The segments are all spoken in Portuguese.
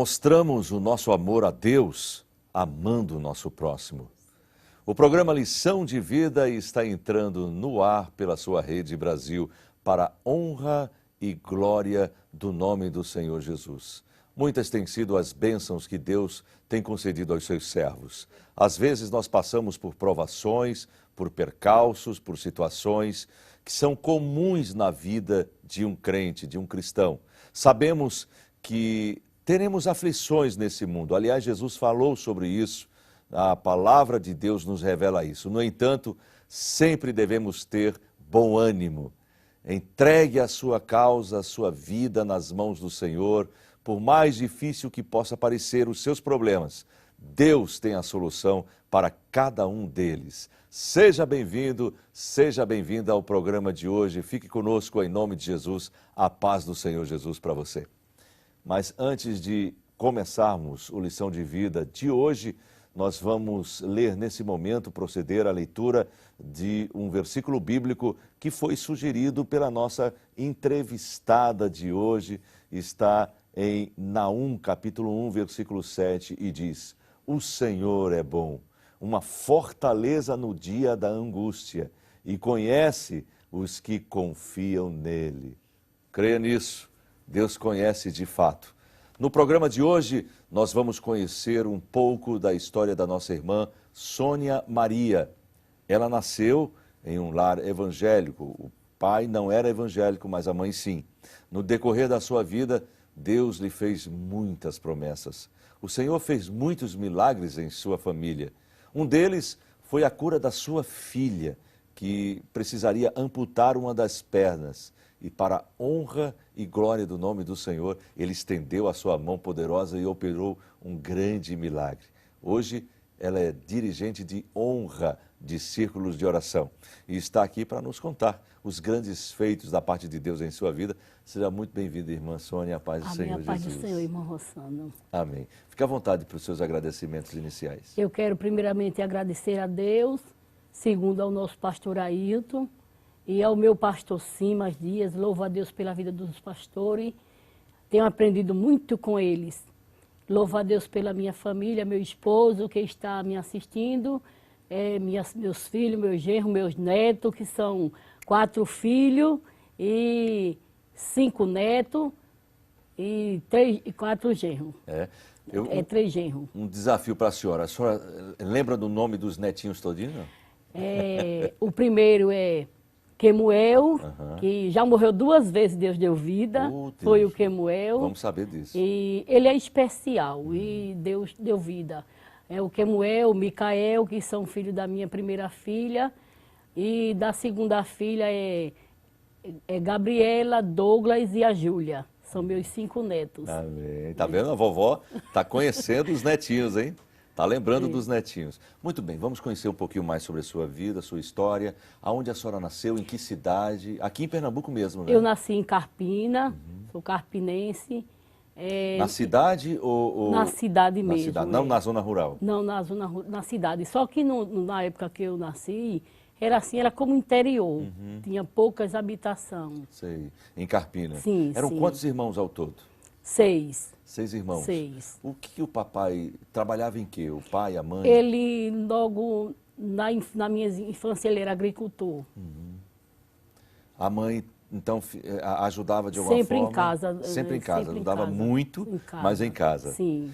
mostramos o nosso amor a Deus amando o nosso próximo. O programa Lição de Vida está entrando no ar pela sua Rede Brasil para a honra e glória do nome do Senhor Jesus. Muitas têm sido as bênçãos que Deus tem concedido aos seus servos. Às vezes nós passamos por provações, por percalços, por situações que são comuns na vida de um crente, de um cristão. Sabemos que teremos aflições nesse mundo. Aliás, Jesus falou sobre isso. A palavra de Deus nos revela isso. No entanto, sempre devemos ter bom ânimo. Entregue a sua causa, a sua vida nas mãos do Senhor. Por mais difícil que possa parecer os seus problemas, Deus tem a solução para cada um deles. Seja bem-vindo, seja bem-vinda ao programa de hoje. Fique conosco em nome de Jesus. A paz do Senhor Jesus para você. Mas antes de começarmos o Lição de Vida de hoje, nós vamos ler nesse momento, proceder à leitura de um versículo bíblico que foi sugerido pela nossa entrevistada de hoje. Está em Naum, capítulo 1, versículo 7, e diz: O Senhor é bom, uma fortaleza no dia da angústia, e conhece os que confiam nele. Creia nisso, Deus conhece de fato. No programa de hoje, nós vamos conhecer um pouco da história da nossa irmã Sônia Maria. Ela nasceu em um lar evangélico. O pai não era evangélico, mas a mãe sim. No decorrer da sua vida, Deus lhe fez muitas promessas. O Senhor fez muitos milagres em sua família. Um deles foi a cura da sua filha, que precisaria amputar uma das pernas. E para a honra e glória do nome do Senhor, Ele estendeu a sua mão poderosa e operou um grande milagre. Hoje, ela é dirigente de honra de círculos de oração e está aqui para nos contar os grandes feitos da parte de Deus em sua vida. Seja muito bem-vinda, irmã Sônia, a paz do Senhor Jesus. A paz do Senhor, irmão Rossano. Amém. Fique à vontade para os seus agradecimentos iniciais. Eu quero primeiramente agradecer a Deus, segundo ao nosso pastor Ailton, e ao meu pastor Simas Dias. Louvo a Deus pela vida dos pastores. Tenho aprendido muito com eles. Louvo a Deus pela minha família, meu esposo que está me assistindo, meus filhos, meu genro, meus netos, que são 4 filhos e 5 netos e 4 genros. 3 genros. Um desafio para a senhora. A senhora lembra do nome dos netinhos todinhos? O primeiro é Quemuel, que já morreu 2 vezes, Deus deu vida, foi o Quemuel. Vamos saber disso. E ele é especial e Deus deu vida. É o Quemuel, o Micael, que são filhos da minha primeira filha, e da segunda filha é Gabriela, Douglas e a Júlia. São meus 5 netos. Amém. Tá vendo? A vovó tá conhecendo os netinhos, hein? Tá lembrando dos netinhos. Muito bem, vamos conhecer um pouquinho mais sobre a sua vida, sua história. Aonde a senhora nasceu, em que cidade? Aqui em Pernambuco mesmo, né? Eu nasci em Carpina, sou carpinense. Na cidade ou... Na cidade mesmo. Cidade, não na zona rural? Não, na cidade. Só que na época que eu nasci, era assim, era como interior. Tinha poucas habitações. Sei. Em Carpina? Sim, Eram sim. Quantos irmãos ao todo? 6. 6 irmãos? 6. O que o papai trabalhava em quê? O pai, a mãe? Ele, logo na minha infância, ele era agricultor. A mãe, então, ajudava de alguma Sempre forma? em casa. Sempre em casa. Sempre em Ajudava casa. muito, Em casa. mas em casa. Sim.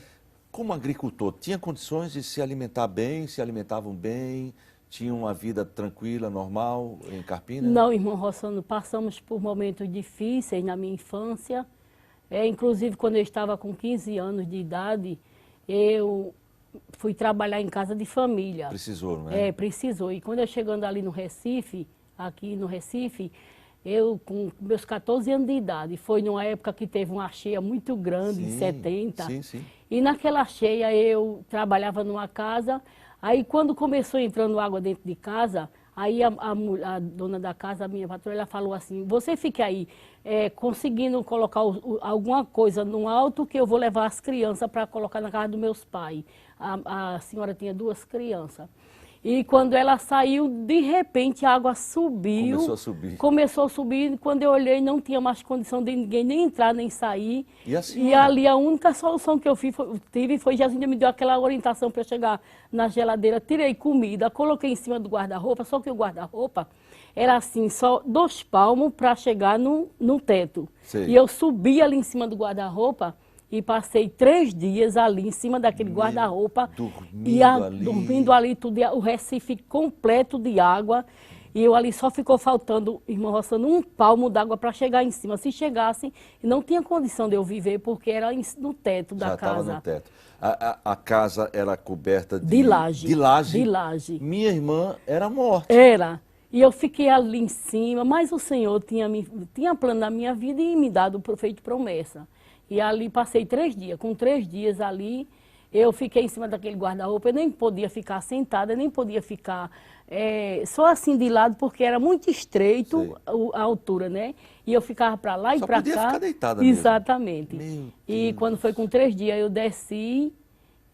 Como agricultor, tinha condições de se alimentar bem, se alimentavam bem, tinham uma vida tranquila, normal em Carpina? Não, irmão Rossano, passamos por momentos difíceis na minha infância. Inclusive, quando eu estava com 15 anos de idade, eu fui trabalhar em casa de família. Precisou, não é? Precisou. E quando eu chegando ali no Recife, aqui no Recife, eu com meus 14 anos de idade, foi numa época que teve uma cheia muito grande, em 70. Sim, sim. E naquela cheia eu trabalhava numa casa, aí quando começou entrando água dentro de casa, aí a dona da casa, a minha patroa, ela falou assim: você fica aí conseguindo colocar alguma coisa no alto que eu vou levar as crianças para colocar na casa dos meus pais. A senhora tinha 2 crianças. E quando ela saiu, de repente a água subiu. Começou a subir. Começou a subir. Quando eu olhei, não tinha mais condição de ninguém nem entrar, nem sair. E a E senhora? ali a única solução que eu tive foi, Jacinta me deu aquela orientação para chegar na geladeira. Tirei comida, coloquei em cima do guarda-roupa, só que o guarda-roupa era assim, só 2 palmos para chegar no teto. Sei. E eu subi ali em cima do guarda-roupa e passei 3 dias ali em cima daquele guarda-roupa. Dormindo ali, tudo, o Recife completo de água. E eu ali só ficou faltando, irmã Rossana, 1 palmo d'água para chegar em cima. Se chegasse, não tinha condição de eu viver, porque era no teto da casa. Já estava no teto. A casa era coberta De laje. De laje? De laje. Minha irmã era morta. Era. E eu fiquei ali em cima, mas o Senhor tinha plano na minha vida e me dado feito promessa. E ali passei 3 dias. Com 3 dias ali, eu fiquei em cima daquele guarda-roupa. Eu nem podia ficar sentada, nem podia ficar só assim de lado, porque era muito estreito a altura, né? E eu ficava para lá e para cá. Só podia ficar deitada Exatamente. Mesmo. E quando foi com 3 dias, eu desci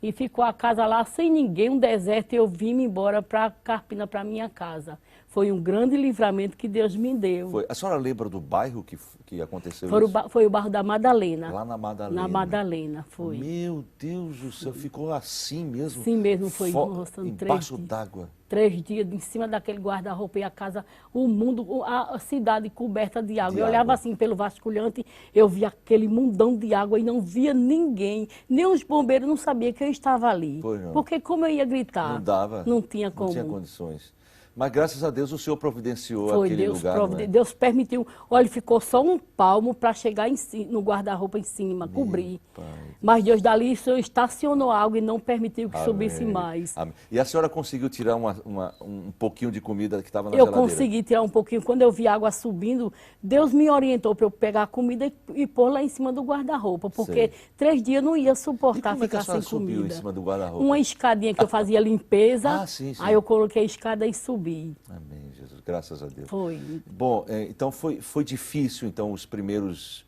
e ficou a casa lá sem ninguém, um deserto, e eu vim embora para Carpina, para minha casa. Foi um grande livramento que Deus me deu. A senhora lembra do bairro que aconteceu Foi isso? Foi o bairro da Madalena. Lá na Madalena. Na Madalena, foi. Meu Deus do céu, ficou assim mesmo? Sim mesmo, foi roçando 3 dias. Embaixo d'água. 3 dias em cima daquele guarda-roupa e a casa, o mundo, a cidade coberta de água. Eu olhava assim pelo vasculhante, eu via aquele mundão de água e não via ninguém. Nem os bombeiros não sabiam que eu estava ali. Pois não. Porque como eu ia gritar? Não dava. Não tinha como. Não tinha condições. Mas graças a Deus o Senhor providenciou aquele lugar, não é? Deus permitiu. Olha, ficou só 1 palmo para chegar no guarda-roupa em cima, cobrir. Pai. Mas Deus dali estacionou água e não permitiu que subisse mais. Amém. E a senhora conseguiu tirar um pouquinho de comida que estava na geladeira? Eu consegui tirar um pouquinho. Quando eu vi a água subindo, Deus me orientou para eu pegar a comida e pôr lá em cima do guarda-roupa, porque 3 dias eu não ia suportar ficar sem comida. Subiu em cima do guarda-roupa? Uma escadinha que eu fazia limpeza, sim. Aí eu coloquei a escada e subi. Amém, Jesus. Graças a Deus. Foi. Bom, então foi difícil, então, os primeiros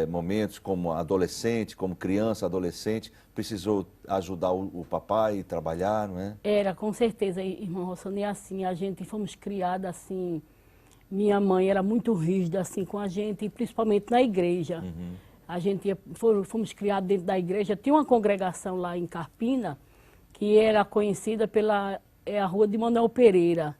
momentos, como adolescente, como criança, adolescente, precisou ajudar o papai, trabalhar, não é? Era, com certeza, irmã Rossana, e assim, a gente fomos criadas assim, minha mãe era muito rígida assim com a gente, principalmente na igreja. Uhum. A gente fomos criados dentro da igreja, tinha uma congregação lá em Carpina, que era conhecida pela a Rua de Manuel Pereira.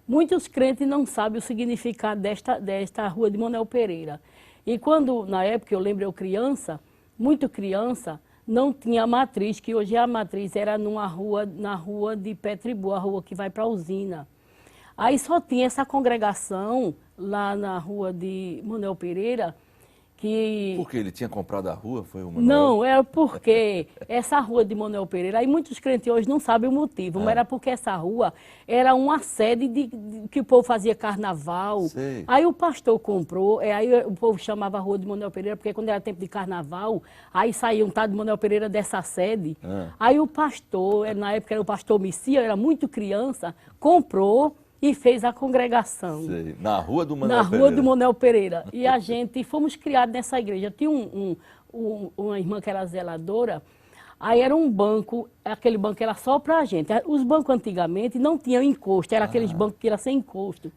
Muitos crentes não sabem o significado desta Rua de Manuel Pereira. E quando, na época, eu lembro eu criança, muito criança, não tinha a matriz, que hoje a matriz era na rua de Petribu, a rua que vai para a usina. Aí só tinha essa congregação lá na Rua de Manuel Pereira, que... Porque ele tinha comprado a rua, foi o Manuel? Não, era porque essa rua de Manuel Pereira, aí muitos crentes hoje não sabem o motivo, mas era porque essa rua era uma sede que o povo fazia carnaval. Sei. Aí o pastor comprou, aí o povo chamava a Rua de Manuel Pereira, porque quando era tempo de carnaval, aí saía um tal de Manuel Pereira dessa sede. Aí o pastor, na época era o pastor Messias, era muito criança, comprou e fez a congregação. Sei. Na Rua do Manuel Pereira. Na Rua do Manuel Pereira. E a gente fomos criados nessa igreja. Tinha uma irmã que era zeladora, aí era um banco, aquele banco era só para a gente. Os bancos antigamente não tinham encosto, era aqueles bancos que eram sem encosto.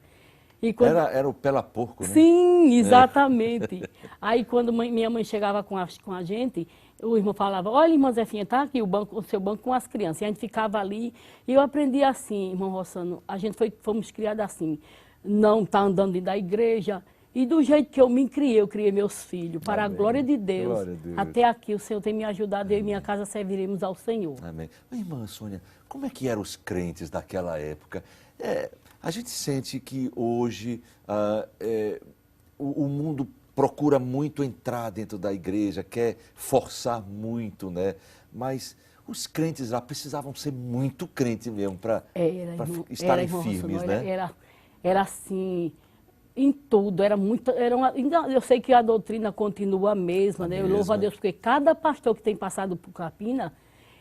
E quando... Era o pela porco, né? Sim, exatamente. Aí quando minha mãe chegava com a gente, o irmão falava, olha, irmã Zefinha, tá aqui o seu banco com as crianças. E a gente ficava ali, e eu aprendi assim, irmão Rossano, a gente fomos criados assim, não tá andando dentro da igreja. E do jeito que eu me criei, eu criei meus filhos, para Amém. a glória de Deus. Glória a Deus. Até aqui o Senhor tem me ajudado, eu e minha casa serviremos ao Senhor. Amém. Mas, irmã Sônia, como é que eram os crentes daquela época? A gente sente que hoje o mundo procura muito entrar dentro da igreja, quer forçar muito, né? Mas os crentes lá precisavam ser muito crentes mesmo para estarem firmes, né? Era assim, em tudo, eu sei que a doutrina continua a mesma, né? Eu louvo a Deus, porque cada pastor que tem passado por Carpina,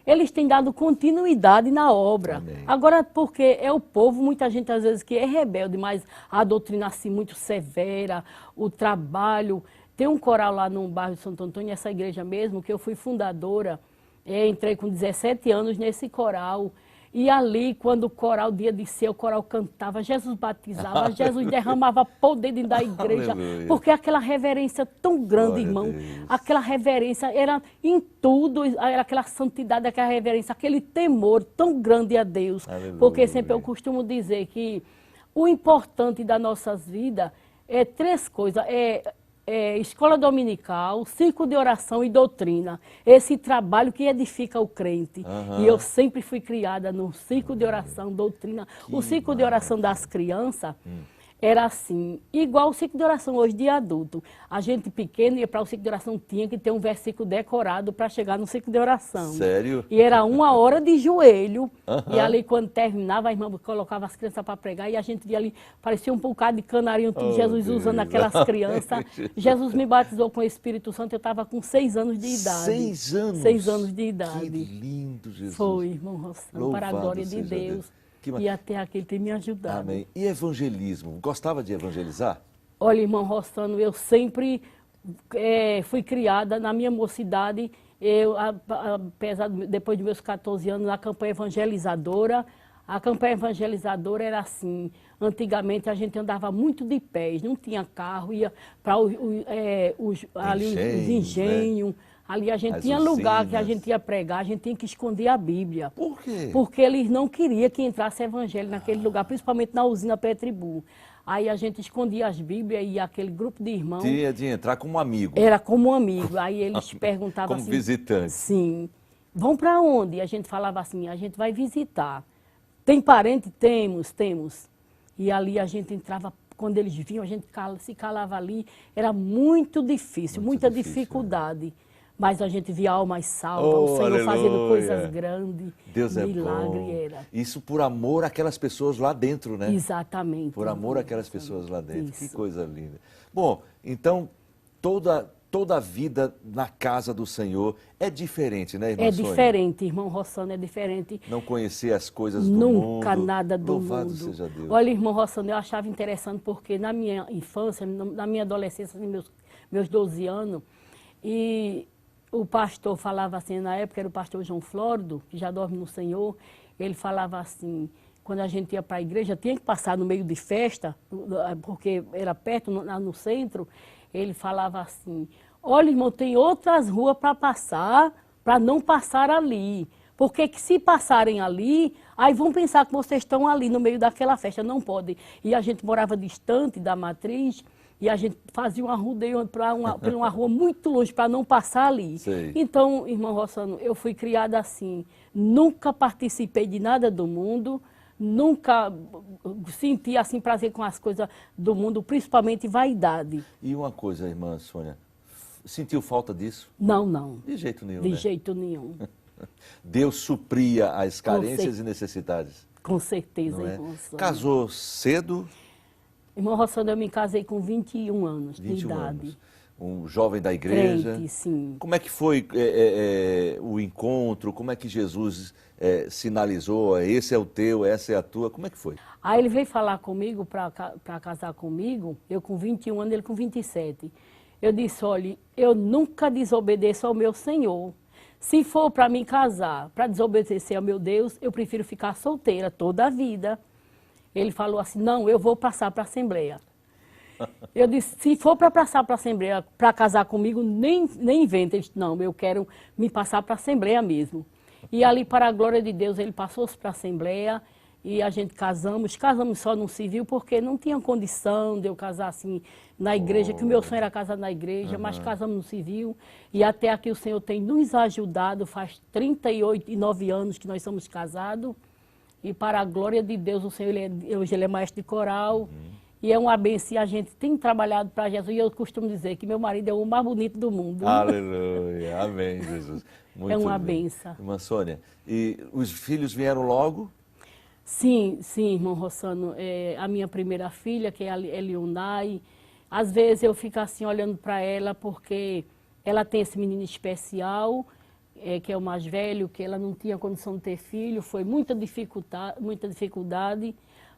eles têm dado continuidade na obra. Amém. Agora, porque é o povo, muita gente às vezes que é rebelde, mas a doutrina assim muito severa, o trabalho. Tem um coral lá no bairro de Santo Antônio, essa igreja mesmo, que eu fui fundadora, entrei com 17 anos nesse coral. E ali, quando o coral, dia de ser, o coral cantava, Jesus batizava, Jesus derramava poder dentro da igreja, Aleluia. porque aquela reverência tão grande, Glória a irmão, Deus. aquela reverência era em tudo, era aquela santidade, aquela reverência, aquele temor tão grande a Deus. Aleluia. Porque sempre eu costumo dizer que o importante das nossas vidas é três coisas, escola dominical, círculo de oração e doutrina. Esse trabalho que edifica o crente. Aham. E eu sempre fui criada no círculo de oração, doutrina. O círculo de oração das crianças era assim, igual o círculo de oração hoje de adulto. A gente pequeno ia para o círculo de oração, tinha que ter um versículo decorado para chegar no círculo de oração. Sério? E era 1 hora de joelho. Aham. E ali, quando terminava, a irmã colocava as crianças para pregar e a gente via ali, parecia um bocado de canarinho, tudo, Oh, Jesus Deus. usando aquelas crianças. Jesus me batizou com o Espírito Santo, eu estava com 6 anos de idade. 6 anos? 6 anos de Que idade. lindo, Jesus. Foi, irmão Rossano, para a Louvado glória de seja Deus. Deus. Que E até aqui ele tem me ajudado. Amém. E evangelismo? Gostava de evangelizar? Olha, irmão Rossano, eu sempre fui criada na minha mocidade, apesar depois dos meus 14 anos, na campanha evangelizadora. A campanha evangelizadora era assim, antigamente a gente andava muito de pés, não tinha carro, ia para os engenhos, ali a gente As tinha lugar que a usinas. gente ia pregar, a gente tinha que esconder a Bíblia. Por quê? Porque eles não queriam que entrasse evangelho naquele lugar, principalmente na usina Petribu. Aí a gente escondia as Bíblias e aquele grupo de irmãos Tinha de entrar como amigo. era como um amigo. Aí eles perguntavam Como assim... visitante. Sim. Vão para onde? E a gente falava assim, a gente vai visitar. Tem parente? Temos, temos. E ali a gente entrava, quando eles vinham, a gente se calava ali. Era muito difícil, Muito muita difícil, dificuldade. Mas a gente via almas salvas, Oh, o Senhor fazendo aleluia. coisas grandes. Deus é milagre bom. era. Isso por amor àquelas pessoas lá dentro, né? Exatamente. Por amor àquelas pessoas lá dentro. Que Isso. coisa linda. Bom, então toda a vida na casa do Senhor é diferente, né, irmã É Sônia? diferente, irmão Rossano, é diferente. Não conhecer as coisas do mundo. Nunca nada do Louvado mundo. seja Deus. Olha, irmão Rossano, eu achava interessante porque na minha infância, na minha adolescência, meus 12 anos, e o pastor falava assim, na época era o pastor João Flórido, que já dorme no Senhor, ele falava assim, quando a gente ia para a igreja, tinha que passar no meio de festa, porque era perto, no centro, ele falava assim, olha, irmão, tem outras ruas para passar, para não passar ali. Porque que se passarem ali, aí vão pensar que vocês estão ali no meio daquela festa, não pode. E a gente morava distante da matriz, e a gente fazia uma rodeio para uma rua muito longe, para não passar ali. Sei. Então, irmão Rossano, eu fui criada assim, nunca participei de nada do mundo, nunca senti assim prazer com as coisas do mundo, principalmente vaidade. E uma coisa, irmã Sônia, sentiu falta disso? Não, não. De jeito nenhum, De né? jeito nenhum. Deus supria as carências certeza. e necessidades. Com certeza, Não é? irmão Rossano. Casou cedo, Irmão Rossano, eu me casei com 21 anos 21 de idade. anos. Um jovem da igreja. Crente, sim. Como é que foi o encontro? Como é que Jesus sinalizou? Esse é o teu, essa é a tua. Como é que foi? Aí ele veio falar comigo para casar comigo, eu com 21 anos, ele com 27. Eu disse, olha, eu nunca desobedeço ao meu Senhor. Se for para me casar, para desobedecer ao meu Deus, eu prefiro ficar solteira toda a vida. Ele falou assim, não, eu vou passar para a Assembleia. Eu disse, se for para passar para a Assembleia, para casar comigo, nem inventa. Ele disse, não, eu quero me passar para a Assembleia mesmo. E ali, para a glória de Deus, ele passou-se para a Assembleia e a gente casamos só no civil, porque não tinha condição de eu casar assim na igreja, que o meu sonho era casar na igreja, mas casamos no civil. E até aqui o Senhor tem nos ajudado, faz 39 anos que nós somos casados. E para a glória de Deus, o Senhor, hoje ele é maestro de coral. E é uma bênção, e a gente tem trabalhado para Jesus. E eu costumo dizer que meu marido é o mais bonito do mundo. Aleluia, amém, Jesus. Muito É uma bem. benção. Irmã Sônia, e os filhos vieram logo? Sim, sim, irmão Rossano. A minha primeira filha, que é a Elionai, às vezes eu fico assim olhando para ela, porque ela tem esse menino especial, que é o mais velho, que ela não tinha condição de ter filho, foi muita dificuldade,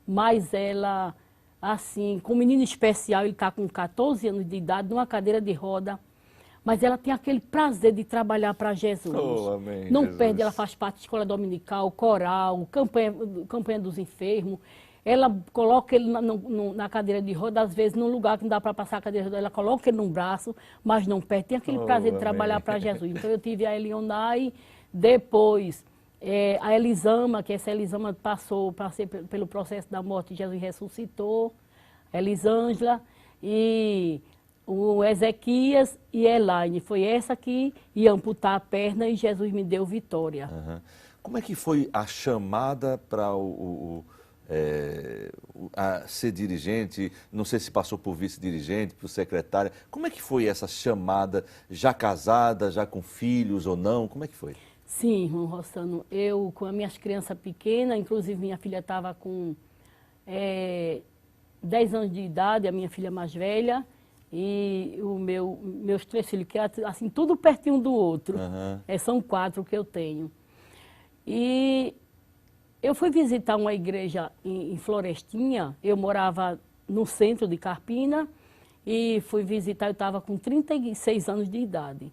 mas ela, assim, com o menino especial, ele está com 14 anos de idade, numa cadeira de roda, mas ela tem aquele prazer de trabalhar para Jesus. Oh, amém, Não Jesus. perde, ela faz parte de escola dominical, coral, campanha dos enfermos. Ela coloca ele na cadeira de roda, às vezes num lugar que não dá para passar a cadeira de roda, ela coloca ele num braço, mas não perde. Tem aquele prazer de trabalhar para Jesus. Então eu tive a Elionai, depois a Elisama, que essa Elisama passei pelo processo da morte, Jesus ressuscitou, Elisângela, e o Ezequias e Elaine. Foi essa que ia amputar a perna e Jesus me deu vitória. Uhum. Como é que foi a chamada para a ser dirigente? Não sei se passou por vice-dirigente, por secretária. Como é que foi essa chamada? Já casada, já com filhos ou não? Como é que foi? Sim, irmão Rossano, eu com as minhas crianças pequenas, inclusive minha filha estava com 10 anos de idade, a minha filha mais velha, e meus 3 filhos, que é assim, tudo pertinho um do outro. Uhum. São 4 que eu tenho. E eu fui visitar uma igreja em Florestinha, eu morava no centro de Carpina, e fui visitar, eu estava com 36 anos de idade.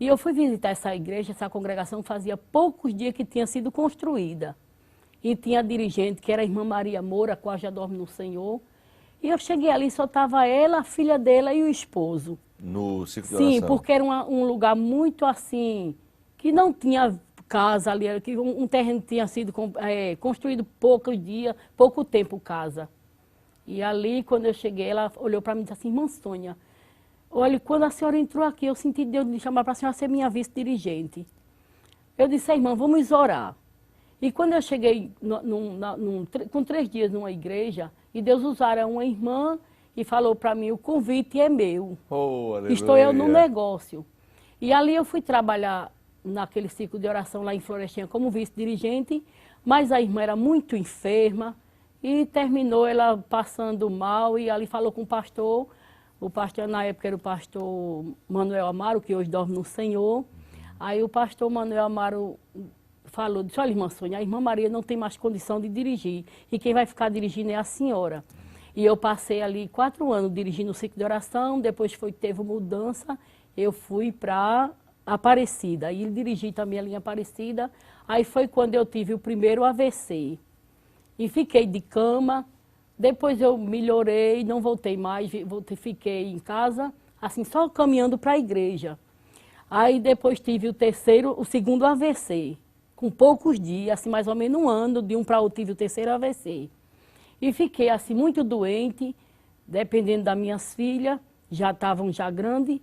E eu fui visitar essa igreja, essa congregação fazia poucos dias que tinha sido construída. E tinha a dirigente, que era a irmã Maria Moura, a qual já dorme no Senhor. E eu cheguei ali, só estava ela, a filha dela e o esposo. No ciclo de oração? Sim, porque era um lugar muito assim, que não tinha casa ali, que um terreno tinha sido construído pouco tempo casa. E ali, quando eu cheguei, ela olhou para mim e disse assim, irmã Sônia, olha, quando a senhora entrou aqui, eu senti Deus me chamar para a senhora ser minha vice-dirigente. Eu disse, irmã, vamos orar. E quando eu cheguei com 3 dias numa igreja, e Deus usara uma irmã e falou para mim, o convite é meu. Oh, aleluia. Estou eu no negócio. E ali eu fui trabalhar naquele ciclo de oração lá em Florestinha como vice-dirigente, mas a irmã era muito enferma e terminou ela passando mal e ali falou com o pastor na época era o pastor Manuel Amaro, que hoje dorme no Senhor. Aí o pastor Manuel Amaro falou, disse, olha, irmã Sônia, a irmã Maria não tem mais condição de dirigir, e quem vai ficar dirigindo é a senhora. E eu passei ali 4 anos dirigindo o ciclo de oração, depois teve mudança, eu fui para Aparecida, aí dirigi também a linha Aparecida, aí foi quando eu tive o primeiro AVC. E fiquei de cama, depois eu melhorei, não voltei mais, fiquei em casa, assim, só caminhando para a igreja. Aí depois tive o segundo AVC. Com poucos dias, assim, mais ou menos 1 ano, de um para outro tive o 3º AVC. E fiquei assim muito doente, dependendo das minhas filhas, já estavam grandes.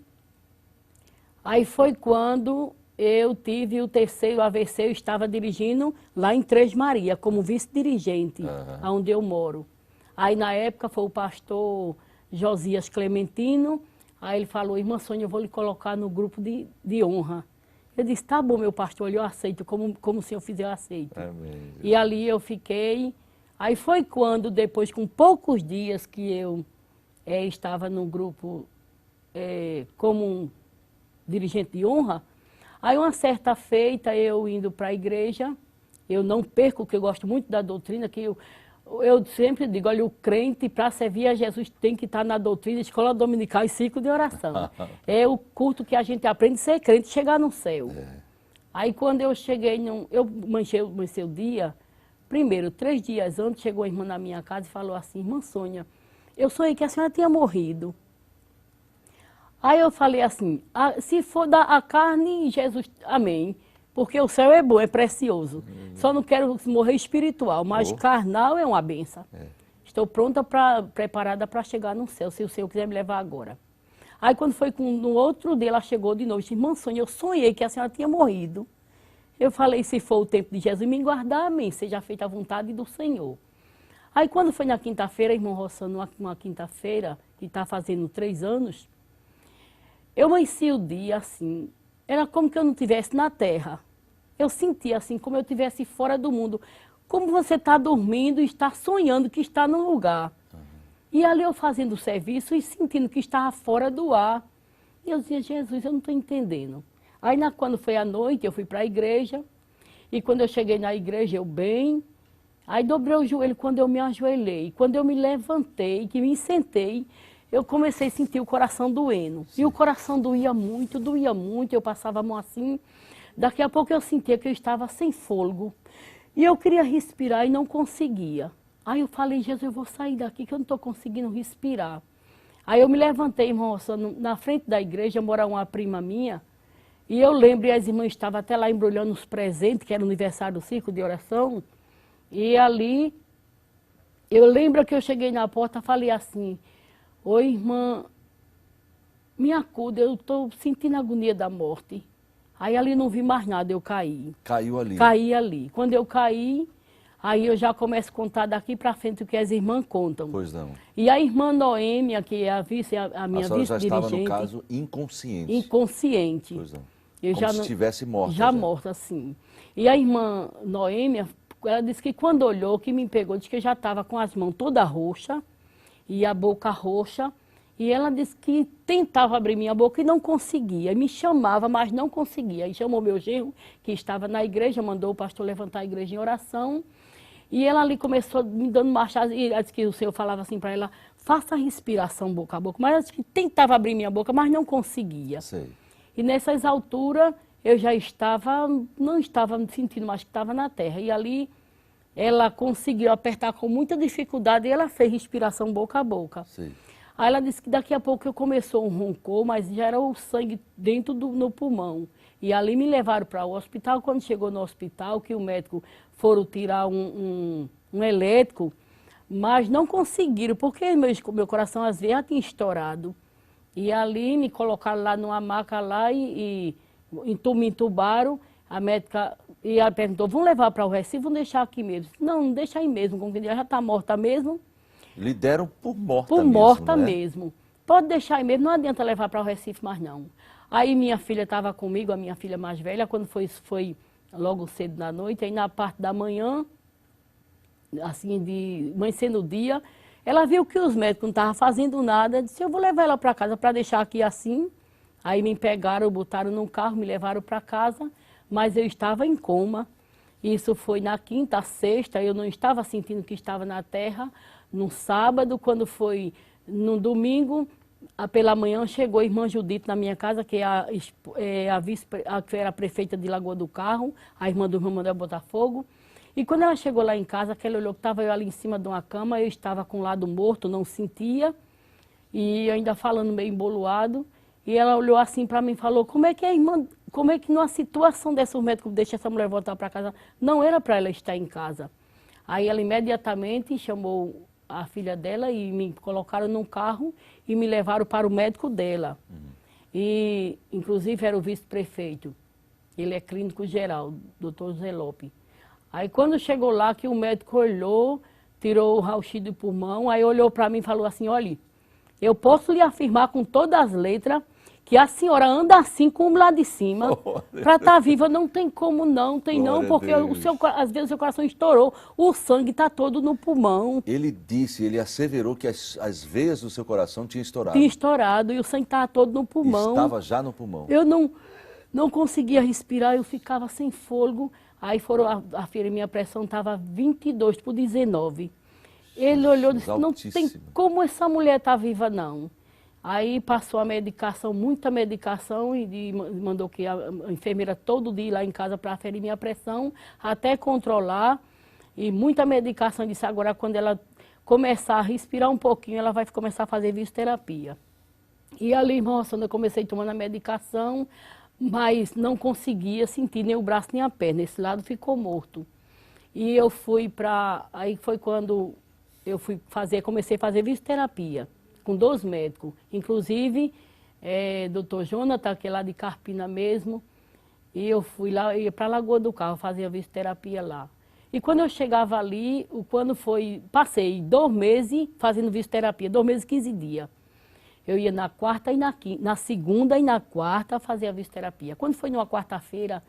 Aí foi quando eu tive o 3º AVC, eu estava dirigindo lá em Três Marias, como vice-dirigente, onde eu moro. Aí na época foi o pastor Josias Clementino, aí ele falou, irmã Sônia, eu vou lhe colocar no grupo de honra. Eu disse, tá bom, meu pastor, eu aceito, como o senhor fizer, eu aceito. Amém. E ali eu fiquei. Aí foi quando, depois, com poucos dias que eu estava no grupo como um dirigente de honra, aí uma certa feita, eu indo para a igreja, eu não perco, porque eu gosto muito da doutrina, que eu sempre digo, olha, o crente, para servir a Jesus, tem que estar na doutrina, escola dominical e ciclo de oração. É o culto que a gente aprende a ser crente e chegar no céu. Aí quando eu cheguei, eu manchei o dia, primeiro, 3 dias antes, chegou a irmã na minha casa e falou assim, irmã Sônia, eu sonhei que a senhora tinha morrido. Aí eu falei assim, se for da carne, Jesus, amém. Porque o céu é bom, é precioso. Só não quero morrer espiritual, mas carnal é uma benção. Estou pronta, preparada para chegar no céu, se o Senhor quiser me levar agora. Aí quando foi no outro dia, ela chegou de novo e disse, irmã Sônia, eu sonhei que a senhora tinha morrido. Eu falei, se for o tempo de Jesus me guardar, amém, seja feita a vontade do Senhor. Aí quando foi na quinta-feira, irmão Rossano, uma quinta-feira, que está fazendo 3 anos, eu amanheci o dia assim, era como que eu não estivesse na terra. Eu sentia assim, como eu estivesse fora do mundo. Como você está dormindo e está sonhando que está no lugar. E ali eu fazendo o serviço e sentindo que estava fora do ar. E eu dizia, Jesus, eu não estou entendendo. Aí quando foi à noite, eu fui para a igreja. E quando eu cheguei na igreja, eu bem. Aí dobrei o joelho quando eu me ajoelhei. Quando eu me levantei, que me sentei, eu comecei a sentir o coração doendo. Sim. E o coração doía muito, eu passava a mão assim. Daqui a pouco eu sentia que eu estava sem fôlego. E eu queria respirar e não conseguia. Aí eu falei, Jesus, eu vou sair daqui que eu não estou conseguindo respirar. Aí eu me levantei, irmão, na frente da igreja, morava uma prima minha. E eu lembro, e as irmãs estavam até lá embrulhando os presentes, que era o aniversário do círculo de oração. E ali, eu lembro que eu cheguei na porta e falei assim, oi, irmã, me acuda, eu estou sentindo a agonia da morte. Aí ali não vi mais nada, eu caí. Caiu ali? Caí ali. Quando eu caí, aí eu já começo a contar daqui para frente o que as irmãs contam. Pois não. E a irmã Noêmia, que é a minha vice-dirigente... já estava, no caso, inconsciente. Inconsciente. Pois não. Eu Como já se estivesse morta. Já morta, sim. E a irmã Noêmia, ela disse que quando olhou, que me pegou, disse que eu já estava com as mãos toda roxa e a boca roxa. E ela disse que tentava abrir minha boca e não conseguia. Me chamava, mas não conseguia. Aí chamou meu genro, que estava na igreja, mandou o pastor levantar a igreja em oração. E ela ali começou me dando marcha. E ela disse que o Senhor falava assim para ela, faça a respiração boca a boca. Mas ela disse que tentava abrir minha boca, mas não conseguia. Sei. E nessas alturas, eu já não estava me sentindo mais que estava na terra. E ali, ela conseguiu apertar com muita dificuldade e ela fez respiração boca a boca. Sei. Aí ela disse que daqui a pouco eu começou um roncor, mas já era o sangue dentro no pulmão. E ali me levaram para o hospital. Quando chegou no hospital, que o médico foram tirar um elétrico, mas não conseguiram, porque meu coração às vezes já tinha estourado. E ali me colocaram lá numa maca lá e me entubaram. A médica e ela perguntou, vamos levar para o Recife, vamos deixar aqui mesmo? Não deixa aí mesmo, como que já está morta mesmo. Lhe deram por morta mesmo. Por morta mesmo. Pode deixar aí mesmo, não adianta levar para o Recife mais não. Aí minha filha estava comigo, a minha filha mais velha, quando foi logo cedo da noite, aí na parte da manhã, assim, amanhecendo o dia, ela viu que os médicos não estavam fazendo nada, disse, eu vou levar ela para casa para deixar aqui assim. Aí me pegaram, botaram num carro, me levaram para casa, mas eu estava em coma. Isso foi na quinta, sexta, eu não estava sentindo que estava na terra. No sábado, quando foi no domingo, pela manhã, chegou a irmã Judite na minha casa, que que era a prefeita de Lagoa do Carro, a irmã do irmão Manuel Botafogo. E quando ela chegou lá em casa, que ela olhou que estava eu ali em cima de uma cama, eu estava com o lado morto, não sentia, e ainda falando meio emboloado. E ela olhou assim para mim e falou, como é que numa situação dessa o médico deixa essa mulher voltar para casa? Não era para ela estar em casa. Aí ela imediatamente chamou a filha dela e me colocaram num carro e me levaram para o médico dela. E, inclusive, era o vice-prefeito. Ele é clínico geral, doutor Zé Lopes. Aí, quando chegou lá, que o médico olhou, tirou o raio-x do pulmão, aí olhou para mim e falou assim, olha, eu posso lhe afirmar com todas as letras que a senhora anda assim como lá de cima, para estar viva não tem como não, porque às vezes o seu coração estourou, o sangue está todo no pulmão. Ele asseverou que as veias do seu coração tinham estourado. Tinha estourado e o sangue estava todo no pulmão. Estava já no pulmão. Eu não conseguia respirar, eu ficava sem fôlego, aí foram aferir minha pressão, estava 22/19. Ele olhou e disse, não tem como essa mulher estar viva não. Aí passou a medicação, muita medicação, e mandou que a enfermeira todo dia ir lá em casa para aferir minha pressão, até controlar, e muita medicação. Disse, agora quando ela começar a respirar um pouquinho, ela vai começar a fazer fisioterapia. E ali, irmão, eu comecei tomando a medicação, mas não conseguia sentir nem o braço nem a perna, esse lado ficou morto. E eu aí foi quando eu comecei a fazer fisioterapia. Com 2 médicos, inclusive doutor Jonathan, que é lá de Carpina mesmo, e eu fui lá, ia para Lagoa do Carro, fazia fisioterapia lá. E quando eu chegava ali, passei 2 meses fazendo fisioterapia, 2 meses e 15 dias. Eu ia na quarta e na segunda e na quarta fazia fisioterapia. Quando foi numa quarta-feira,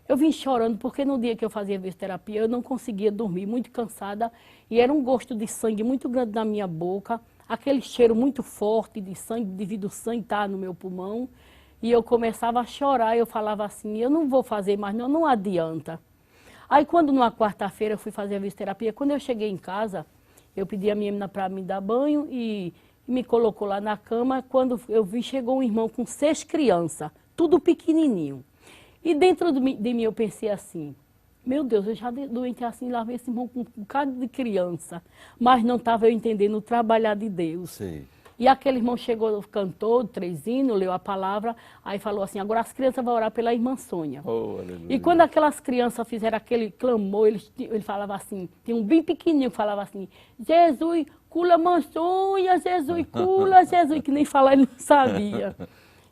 eu vim chorando, porque no dia que eu fazia fisioterapia, eu não conseguia dormir, muito cansada, e era um gosto de sangue muito grande na minha boca, aquele cheiro muito forte de sangue, devido ao sangue estar no meu pulmão, e eu começava a chorar, eu falava assim, eu não vou fazer mais não adianta. Aí quando numa quarta-feira eu fui fazer a fisioterapia, quando eu cheguei em casa, eu pedi a minha menina para me dar banho e e me colocou lá na cama. Quando eu vi, chegou um irmão com 6 crianças, tudo pequenininho. E dentro de mim eu pensei assim, meu Deus, eu já doente assim, lá vem esse irmão com um bocado de criança. Mas não estava eu entendendo o trabalhar de Deus. Sim. E aquele irmão chegou, cantou 3 hinos, leu a palavra, aí falou assim, agora as crianças vão orar pela irmã Sônia. Oh, e quando aquelas crianças fizeram aquele clamor, ele falava assim, tem um bem pequenininho que falava assim, Jesus, cula irmã Sônia, Jesus, cula, Jesus, que nem falar ele não sabia.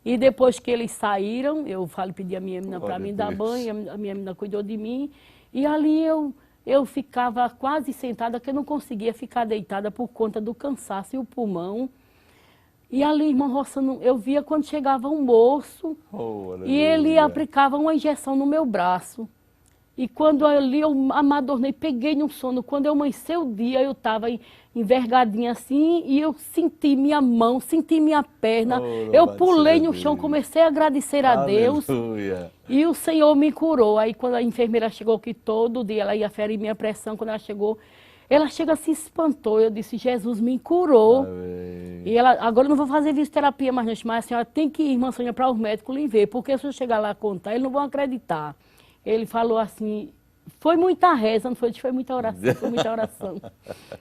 E depois que eles saíram, eu pedi a minha menina para mim dar banho, a minha menina cuidou de mim, e ali eu ficava quase sentada, que eu não conseguia ficar deitada por conta do cansaço e o pulmão. E ali, irmão Rossano, eu via quando chegava um moço e ele aplicava uma injeção no meu braço. E quando ali eu amadornei, peguei num sono. Quando eu amanheceu o dia, eu estava envergadinha assim e eu senti minha mão, senti minha perna. Eu pulei no chão, comecei a agradecer a Deus. E o Senhor me curou. Aí quando a enfermeira chegou, que todo dia ela ia ferir minha pressão, quando ela chega se espantou. Eu disse, Jesus me curou. Amém. E ela, agora eu não vou fazer fisioterapia mais, não, mas a senhora tem que ir, irmã Sônia, para os médicos lhe ver, porque se eu chegar lá contar, eles não vão acreditar. Ele falou assim, foi muita reza, não foi? Foi muita oração, foi muita oração.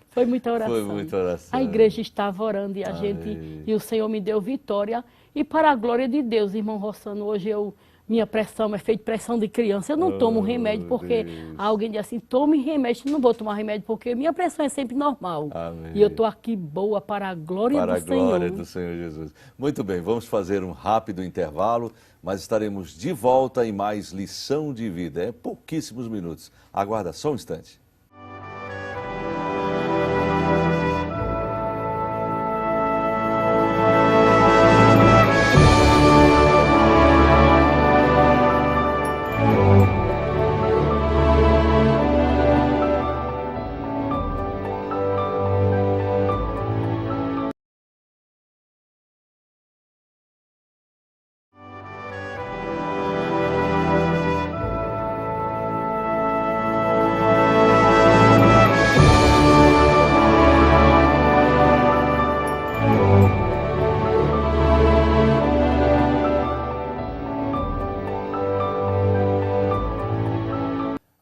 Foi muita oração. Foi muita oração. A igreja estava orando e e o Senhor me deu vitória. E para a glória de Deus, irmão Rossano, hoje minha pressão é feita pressão de criança. Eu não tomo remédio porque alguém diz assim, tome remédio. Não vou tomar remédio porque minha pressão é sempre normal. Amém. E eu estou aqui boa para a glória do Senhor. Para a glória do Senhor Jesus. Muito bem, vamos fazer um rápido intervalo, mas estaremos de volta em mais lição de vida. É pouquíssimos minutos. Aguarda só um instante.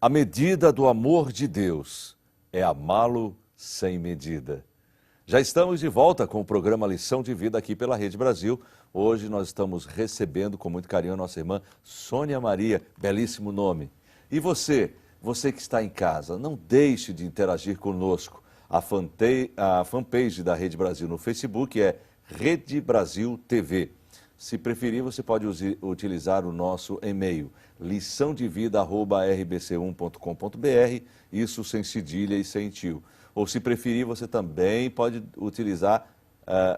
A medida do amor de Deus é amá-lo sem medida. Já estamos de volta com o programa Lição de Vida aqui pela Rede Brasil. Hoje nós estamos recebendo com muito carinho a nossa irmã Sônia Maria, belíssimo nome. E você que está em casa, não deixe de interagir conosco. A fanpage da Rede Brasil no Facebook é Rede Brasil TV. Se preferir, você pode utilizar o nosso e-mail, liçãodevida@rbc1.com.br, isso sem cedilha e sem tio. Ou se preferir, você também pode utilizar,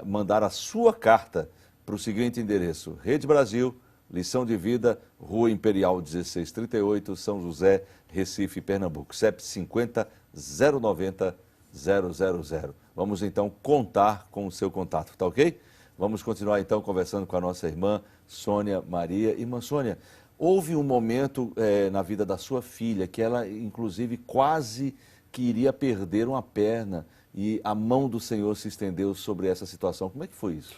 mandar a sua carta para o seguinte endereço, Rede Brasil, Lição de Vida, Rua Imperial 1638, São José, Recife, Pernambuco, CEP 50 090 000. Vamos então contar com o seu contato, tá ok? Vamos continuar então conversando com a nossa irmã Sônia Maria. Irmã Sônia, houve um momento na vida da sua filha que ela inclusive quase queria perder uma perna e a mão do Senhor se estendeu sobre essa situação. Como é que foi isso?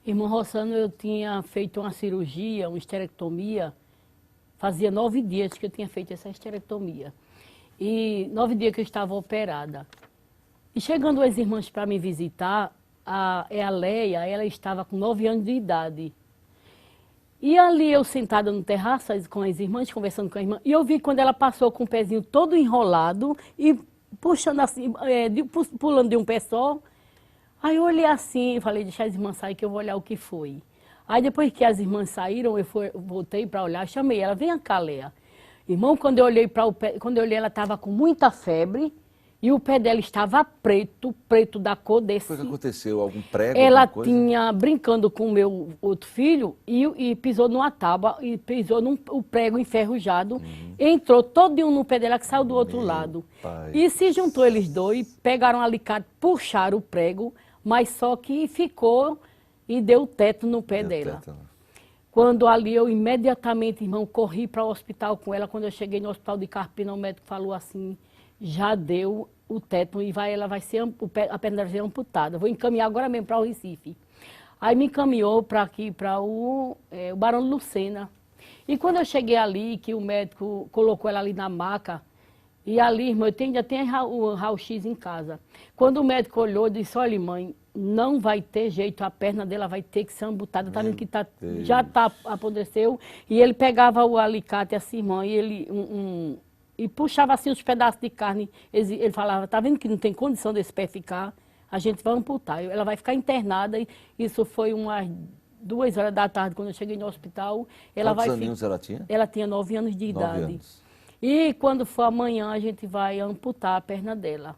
Irmão Rossano, eu tinha feito uma cirurgia, uma esterectomia, fazia 9 dias que eu tinha feito essa esterectomia. E 9 dias que eu estava operada. E chegando as irmãs para me visitar, a Leia, ela estava com 9 anos de idade. E ali eu sentada no terraço com as irmãs, conversando com a irmã, e eu vi quando ela passou com o pezinho todo enrolado e puxando assim, pulando de um pé só. Aí eu olhei assim e falei, deixa as irmãs sair que eu vou olhar o que foi. Aí depois que as irmãs saíram, eu voltei para olhar, chamei ela, vem cá, Leia. Irmão, quando eu olhei para o pé, ela estava com muita febre. E o pé dela estava preto da cor desse. O que aconteceu? Algum prego? Ela tinha brincando com o meu outro filho e pisou numa tábua e pisou o prego enferrujado. Entrou todo no pé dela que saiu do outro lado. Pai. E se juntou eles dois, pegaram um alicate, puxaram o prego, mas só que ficou e deu teto no pé dela. Quando ali eu imediatamente, irmão, corri para o hospital com ela. Quando eu cheguei no hospital de Carpina, o médico falou assim, já deu o tétano e ela vai ser, a perna dela vai ser amputada. Vou encaminhar agora mesmo para o Recife. Aí me encaminhou para aqui, para o Barão de Lucena. E quando eu cheguei ali, que o médico colocou ela ali na maca, e ali, irmã, ainda tem o raio-x em casa. Quando o médico olhou, disse, olha, mãe, não vai ter jeito, a perna dela vai ter que ser amputada, tá vendo que já apodreceu. E ele pegava o alicate assim, irmã, e ele e puxava assim os pedaços de carne. Ele falava, tá vendo que não tem condição desse pé ficar? A gente vai amputar. Ela vai ficar internada. E isso foi umas 2 horas da tarde, quando eu cheguei no hospital. Quantos aninhos ela tinha? Ela tinha 9 anos de 9 idade. anos. E quando for amanhã, a gente vai amputar a perna dela.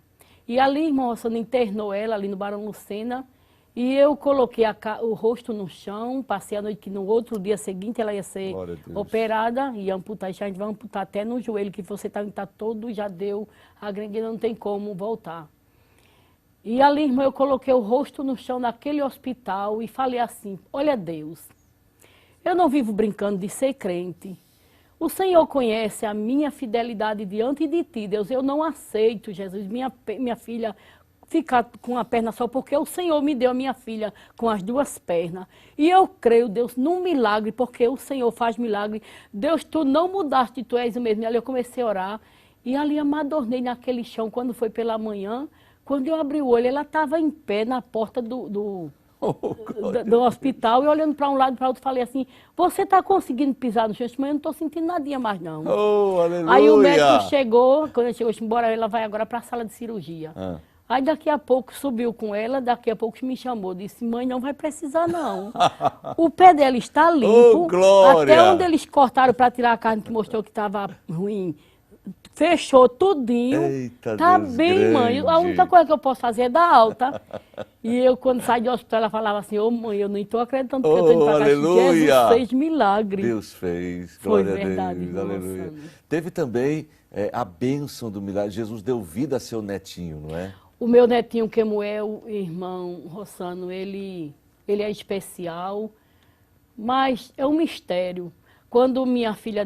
E ali, irmão, você internou ela ali no Barão Lucena. E eu coloquei o rosto no chão, passei a noite que no outro dia seguinte ela ia ser operada e amputar. A gente vai amputar até no joelho, que você tá todo, já deu, a gangrena não tem como voltar. E ali, irmão, eu coloquei o rosto no chão naquele hospital e falei assim, olha Deus, eu não vivo brincando de ser crente. O Senhor conhece a minha fidelidade diante de ti, Deus. Eu não aceito, Jesus, minha filha ficar com a perna só, porque o Senhor me deu a minha filha com as 2 pernas. E eu creio, Deus, num milagre, porque o Senhor faz milagre. Deus, tu não mudaste, tu és o mesmo. E ali eu comecei a orar e ali amadornei naquele chão quando foi pela manhã. Quando eu abri o olho, ela estava em pé na porta do hospital e olhando para um lado e para o outro, falei assim, você está conseguindo pisar no chão? Mas eu não estou sentindo nadinha mais não. Oh, aleluia! Aí o médico chegou, quando ele chegou, disse, embora, ela vai agora para a sala de cirurgia. Aí daqui a pouco subiu com ela, daqui a pouco me chamou, disse, mãe, não vai precisar não. O pé dela está limpo, oh, glória! Até onde eles cortaram para tirar a carne que mostrou que estava ruim. Fechou tudinho. Eita, tá Deus bem, grande. mãe. A única coisa que eu posso fazer é dar alta. E eu, quando saí do hospital, ela falava assim, ô mãe, eu não estou acreditando porque eu estou indo para casa. Jesus fez milagre. Deus fez. Foi Glória verdade, a Deus. Aleluia. Rossano. Teve também a bênção do milagre. Jesus deu vida a seu netinho, não é? O meu netinho Kemuel, irmão Rossano, ele é especial, mas é um mistério. Quando minha filha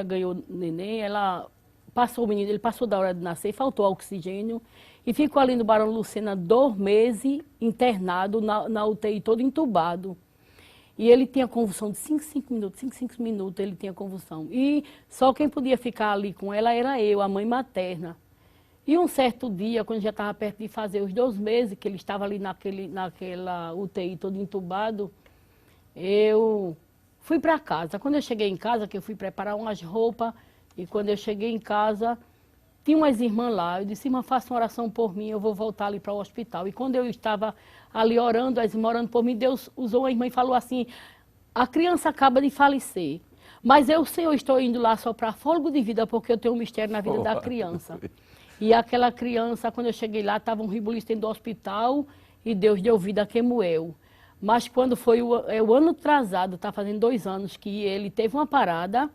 ganhou neném, ela passou o menino, ele passou da hora de nascer, faltou oxigênio e ficou ali no Barão Lucena 2 meses internado na UTI, todo entubado. E ele tinha convulsão de 5 minutos ele tinha convulsão. E só quem podia ficar ali com ela era eu, a mãe materna. E um certo dia, quando já estava perto de fazer os 2 meses, que ele estava ali naquela UTI todo entubado, eu fui para casa. Quando eu cheguei em casa, que eu fui preparar umas roupas, e quando eu cheguei em casa, tinha umas irmãs lá. Eu disse, irmã, faça uma oração por mim, eu vou voltar ali para o hospital. E quando eu estava ali orando, as irmãs orando por mim, Deus usou uma irmã e falou assim, a criança acaba de falecer, mas eu, Senhor, estou indo lá só para fôlego de vida, porque eu tenho um mistério na vida da criança. E aquela criança, quando eu cheguei lá, estava um ribolista dentro do hospital e Deus deu vida a Kemuel. Mas quando foi o ano atrasado, está fazendo 2 anos, que ele teve uma parada,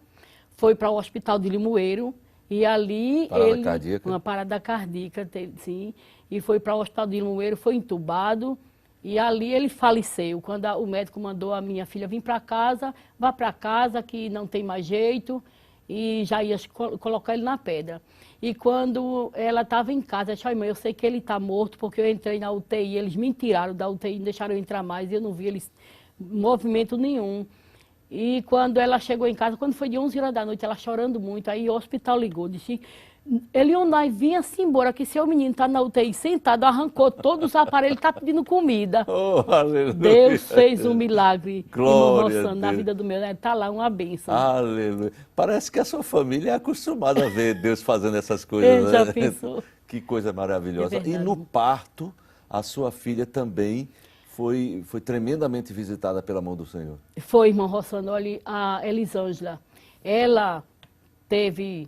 foi para o hospital de Limoeiro e ali cardíaca? Uma parada cardíaca, sim, e foi para o hospital de Limoeiro, foi entubado e ali ele faleceu. Quando o médico mandou a minha filha vir para casa, vá para casa que não tem mais jeito, e já ia colocar ele na pedra. E quando ela estava em casa, eu disse, mãe, eu sei que ele está morto, porque eu entrei na UTI, eles me tiraram da UTI, não deixaram eu entrar mais, e eu não vi eles movimento nenhum. E quando ela chegou em casa, quando foi de 11 horas da noite, ela chorando muito, aí o hospital ligou, disse, Elionai, vinha-se embora, que seu menino está na UTI sentado, arrancou todos os aparelhos, está pedindo comida. Oh, aleluia. Deus fez um milagre, Glória irmão Rossano, na vida do meu neto, está lá uma bênção. Aleluia. Parece que a sua família é acostumada a ver Deus fazendo essas coisas, Já né? pensou? Que coisa maravilhosa. É e no parto, a sua filha também foi tremendamente visitada pela mão do Senhor. Foi, irmão Rossano, olha, a Elisângela, ela teve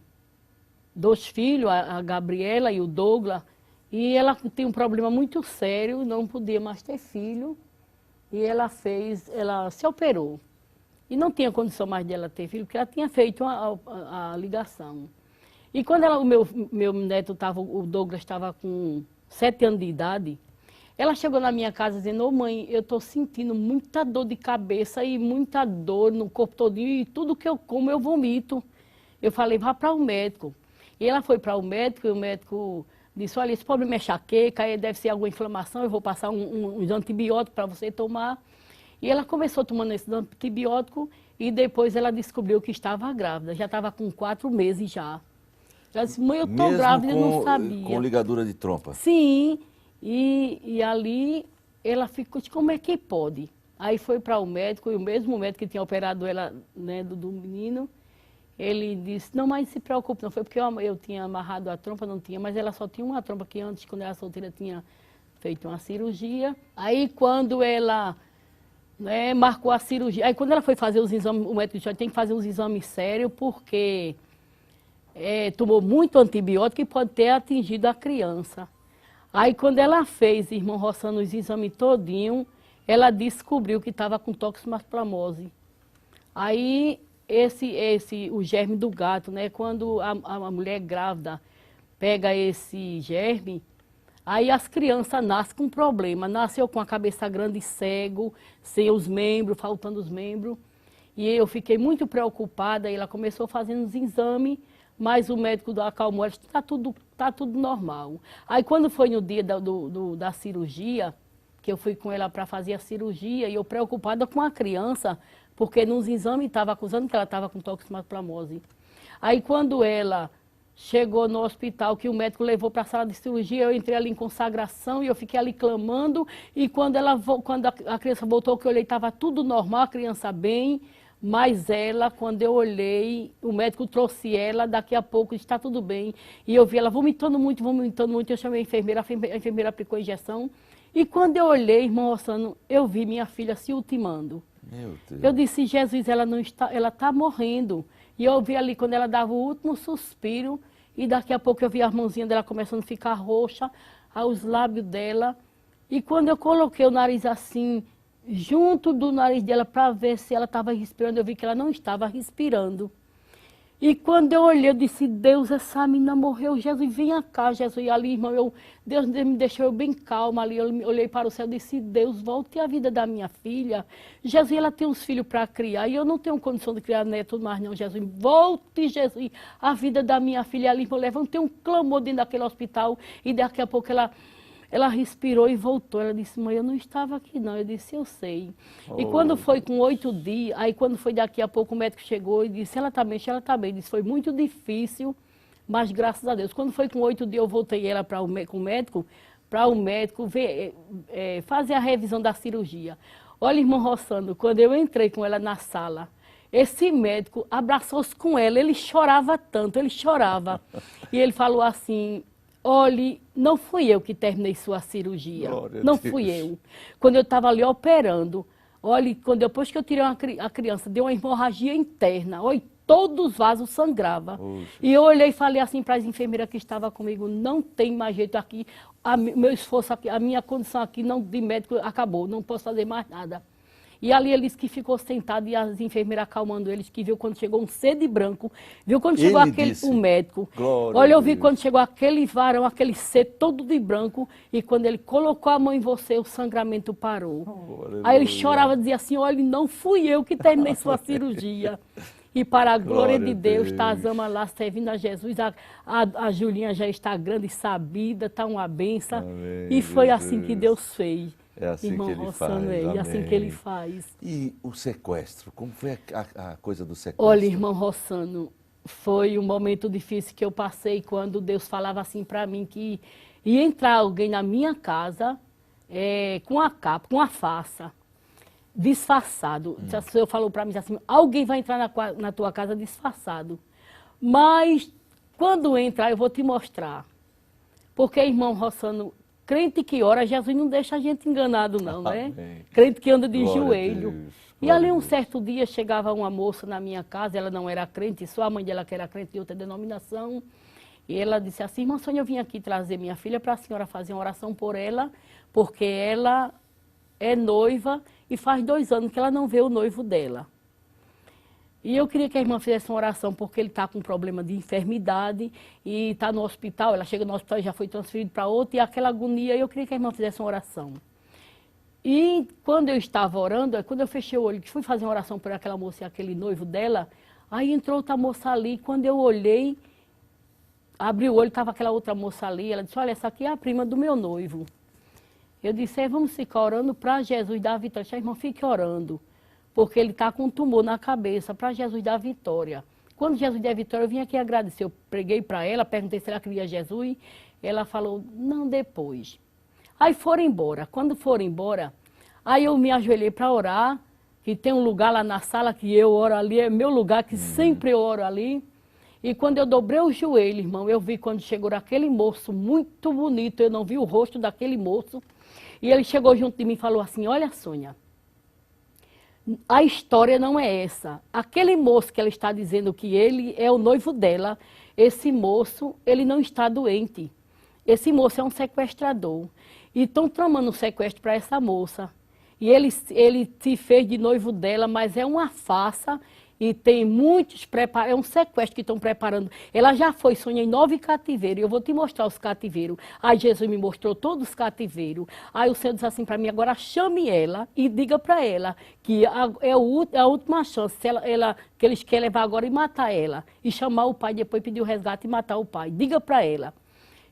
2 filhos, a Gabriela e o Douglas, e ela tem um problema muito sério, não podia mais ter filho, e ela se operou. E não tinha condição mais de ela ter filho, porque ela tinha feito a ligação. E quando o meu neto o Douglas estava com 7 anos de idade, ela chegou na minha casa dizendo, ô mãe, eu estou sentindo muita dor de cabeça e muita dor no corpo todinho, e tudo que eu como eu vomito. Eu falei, vá para o médico. E ela foi para o médico, e o médico Disse, olha, esse problema é enxaqueca, aí deve ser alguma inflamação, eu vou passar uns antibióticos para você tomar. E ela começou tomando esse antibiótico e depois ela descobriu que estava grávida, já estava com 4 meses já. Ela disse, mãe, eu estou grávida, eu não sabia. Com ligadura de trompa? Sim, e ali ela ficou, como é que pode? Aí foi para o médico, e o mesmo médico que tinha operado ela, né, do menino, ele disse, não, mas se preocupe, não foi porque eu tinha amarrado a trompa, não tinha, mas ela só tinha uma trompa, que antes, quando ela era solteira, tinha feito uma cirurgia. Aí quando ela, né, marcou a cirurgia, aí quando ela foi fazer os exames, o médico disse, tem que fazer uns exames sérios, porque tomou muito antibiótico e pode ter atingido a criança. Aí quando ela fez, irmão Rossano, os exames todinho, ela descobriu que estava com toxoplasmose. Aí o germe do gato, né? Quando a mulher grávida pega esse germe, aí as crianças nascem com problema. Nasceu com a cabeça grande e cego, sem os membros, faltando os membros. E eu fiquei muito preocupada, e ela começou fazendo os exames, mas o médico acalmou, ela disse, tá tudo normal. Aí quando foi no dia da cirurgia, que eu fui com ela para fazer a cirurgia, e eu preocupada com a criança, porque nos exames estava acusando que ela estava com toxoplasmose. Aí quando ela chegou no hospital, que o médico levou para a sala de cirurgia, eu entrei ali em consagração e eu fiquei ali clamando, e quando a criança voltou, que eu olhei, estava tudo normal, a criança bem, mas ela, quando eu olhei, o médico trouxe ela, daqui a pouco está tudo bem, e eu vi ela vomitando muito, eu chamei a enfermeira aplicou a injeção. E quando eu olhei, irmão Rossano, eu vi minha filha se ultimando. Meu Deus. Eu disse, Jesus, ela está morrendo. E eu vi ali quando ela dava o último suspiro, e daqui a pouco eu vi a mãozinha dela começando a ficar roxa, os lábios dela. E quando eu coloquei o nariz assim, junto do nariz dela, para ver se ela estava respirando, eu vi que ela não estava respirando. E quando eu olhei, eu disse, Deus, essa menina morreu, Jesus, venha cá, Jesus. E ali, irmão, Deus me deixou bem calma ali, eu olhei para o céu e disse, Deus, volte a vida da minha filha. Jesus, ela tem uns filhos para criar, e eu não tenho condição de criar neto mais não, Jesus. Volte, Jesus, a vida da minha filha. Ali, eu levantei um clamor dentro daquele hospital, e daqui a pouco ela respirou e voltou. Ela disse, mãe, eu não estava aqui não. Eu disse, eu sei. E quando foi com 8 dias, aí quando foi daqui a pouco o médico chegou e disse, ela está bem, ela está bem. Disse, foi muito difícil, mas graças a Deus. Quando foi com 8 dias, eu voltei ela para o médico ver, fazer a revisão da cirurgia. Olha, irmão Rossano, quando eu entrei com ela na sala, esse médico abraçou-se com ela, ele chorava tanto, ele chorava. E ele falou assim, olhe, não fui eu que terminei sua cirurgia, não fui eu. Quando eu estava ali operando, olhe, depois que eu tirei a criança, deu uma hemorragia interna, olha, todos os vasos sangravam. E eu olhei e falei assim para as enfermeiras que estavam comigo, não tem mais jeito aqui, meu esforço aqui, a minha condição aqui de médico acabou, não posso fazer mais nada. E ali eles que ficou sentado e as enfermeiras acalmando eles, que viu quando chegou um sede branco, viu quando chegou o médico. Olha, eu vi quando chegou aquele varão, aquele sede todo de branco, e quando ele colocou a mão em você, o sangramento parou. Aí ele chorava, dizia assim, olha, não fui eu que terminei sua cirurgia. E para a glória de Deus, está as amas lá servindo a Jesus. A Julinha já está grande e sabida, está uma benção. Amém, e foi Jesus. assim que Deus fez. É assim Irmão que ele Rossano, faz. é assim que ele faz. E o sequestro? Como foi a coisa do sequestro? Olha, irmão Rossano, foi um momento difícil que eu passei quando Deus falava assim para mim que ia entrar alguém na minha casa com a capa, com a faça, disfarçado. O Senhor falou para mim assim, alguém vai entrar na tua casa disfarçado. Mas quando entrar eu vou te mostrar. Porque, irmão Rossano, crente que ora, Jesus não deixa a gente enganado não, né? Amém. Crente que anda de Glória joelho. E ali um certo dia chegava uma moça na minha casa, ela não era crente, só a mãe dela que era crente de outra denominação. E ela disse assim, irmã Sônia, eu vim aqui trazer minha filha para a senhora fazer uma oração por ela, porque ela é noiva e faz 2 anos que ela não vê o noivo dela. E eu queria que a irmã fizesse uma oração, porque ele está com problema de enfermidade e está no hospital, ela chega no hospital e já foi transferido para outro, e aquela agonia, eu queria que a irmã fizesse uma oração. E quando eu estava orando, quando eu fechei o olho, que fui fazer uma oração por aquela moça e aquele noivo dela, aí entrou outra moça ali, quando eu olhei, abri o olho, estava aquela outra moça ali, ela disse, olha, essa aqui é a prima do meu noivo. Eu disse, vamos ficar orando para Jesus dar a vitória. Disse, irmão, fique orando, porque ele está com um tumor na cabeça, para Jesus dar a vitória. Quando Jesus der a vitória, eu vim aqui agradecer. Eu preguei para ela, perguntei se ela queria Jesus. Ela falou, não, depois. Aí foram embora. Quando foram embora, aí eu me ajoelhei para orar, que tem um lugar lá na sala que eu oro ali, é meu lugar, que sempre eu oro ali. E quando eu dobrei o joelho, irmão, eu vi quando chegou aquele moço muito bonito, eu não vi o rosto daquele moço. E ele chegou junto de mim e falou assim, olha, Sônia, a história não é essa. Aquele moço que ela está dizendo que ele é o noivo dela, esse moço, ele não está doente. Esse moço é um sequestrador. E estão tramando um sequestro para essa moça. E ele se fez de noivo dela, mas é uma farsa. E tem muitos preparados, é um sequestro que estão preparando. Ela já foi, Sônia, em 9 cativeiros. Eu vou te mostrar os cativeiros. Aí Jesus me mostrou todos os cativeiros. Aí o Senhor disse assim para mim, agora chame ela e diga para ela que é a última chance. Que eles querem levar agora e matar ela. E chamar o pai, depois pedir o resgate e matar o pai. Diga para ela.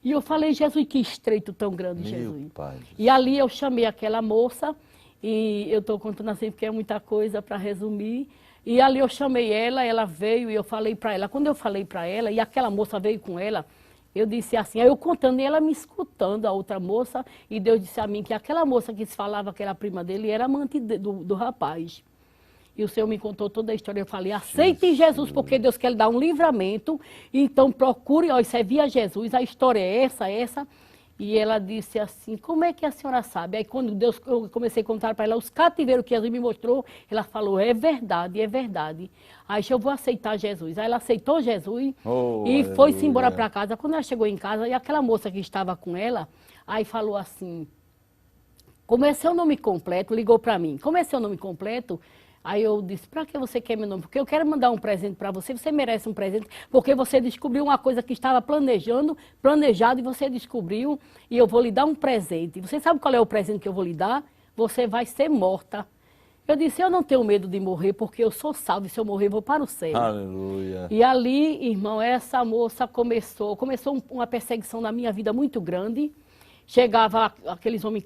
E eu falei, Jesus, que estreito tão grande, Jesus. Pai. E ali eu chamei aquela moça, e eu estou contando assim porque é muita coisa para resumir. E ali eu chamei ela, ela veio e eu falei para ela. Quando eu falei para ela, e aquela moça veio com ela, eu disse assim, aí eu contando e ela me escutando, a outra moça, e Deus disse a mim que aquela moça que se falava que era a prima dele era amante do rapaz. E o Senhor me contou toda a história. Eu falei, aceite Jesus, porque Deus quer lhe dar um livramento. Então procure, ó, isso é via Jesus, a história é essa. E ela disse assim, como é que a senhora sabe? Aí quando eu comecei a contar para ela os cativeiros que Jesus me mostrou, ela falou, é verdade, é verdade. Aí eu vou aceitar Jesus. Aí ela aceitou Jesus e foi-se embora para casa. Quando ela chegou em casa, e aquela moça que estava com ela, aí falou assim, como é seu nome completo? Ligou para mim, como é seu nome completo? Aí eu disse, para que você quer meu nome? Porque eu quero mandar um presente para você, você merece um presente, porque você descobriu uma coisa que estava planejado e você descobriu, e eu vou lhe dar um presente. Você sabe qual é o presente que eu vou lhe dar? Você vai ser morta. Eu disse, eu não tenho medo de morrer, porque eu sou salvo, e se eu morrer, eu vou para o céu. Aleluia. E ali, irmão, essa moça começou uma perseguição na minha vida muito grande. Chegava aqueles homens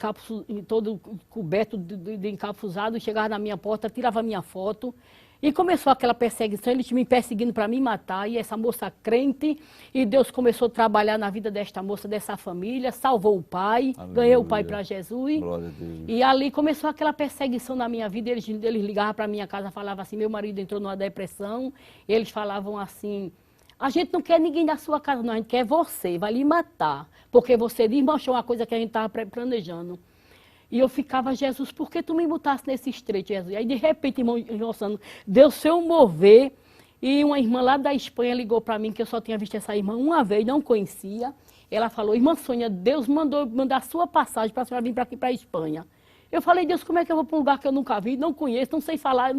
todo coberto de encapuzado, chegava na minha porta, tirava a minha foto. E começou aquela perseguição, eles me perseguindo para me matar. E essa moça crente, e Deus começou a trabalhar na vida desta moça, dessa família, salvou o pai, Aleluia. Ganhei o pai para Jesus. Glória a Deus. E ali começou aquela perseguição na minha vida. Eles ligavam para minha casa, falavam assim, meu marido entrou numa depressão. Eles falavam assim, a gente não quer ninguém da sua casa, não, a gente quer você, vai lhe matar. Porque você desmanchou uma coisa que a gente estava planejando. E eu ficava, Jesus, por que tu me botasse nesse estreito, Jesus? Aí de repente, irmão Sandro, deu seu mover. E uma irmã lá da Espanha ligou para mim, que eu só tinha visto essa irmã uma vez, não conhecia. Ela falou, irmã Sônia, Deus mandou mandar a sua passagem para a senhora vir para aqui, para a Espanha. Eu falei, Deus, como é que eu vou para um lugar que eu nunca vi, não conheço, não sei falar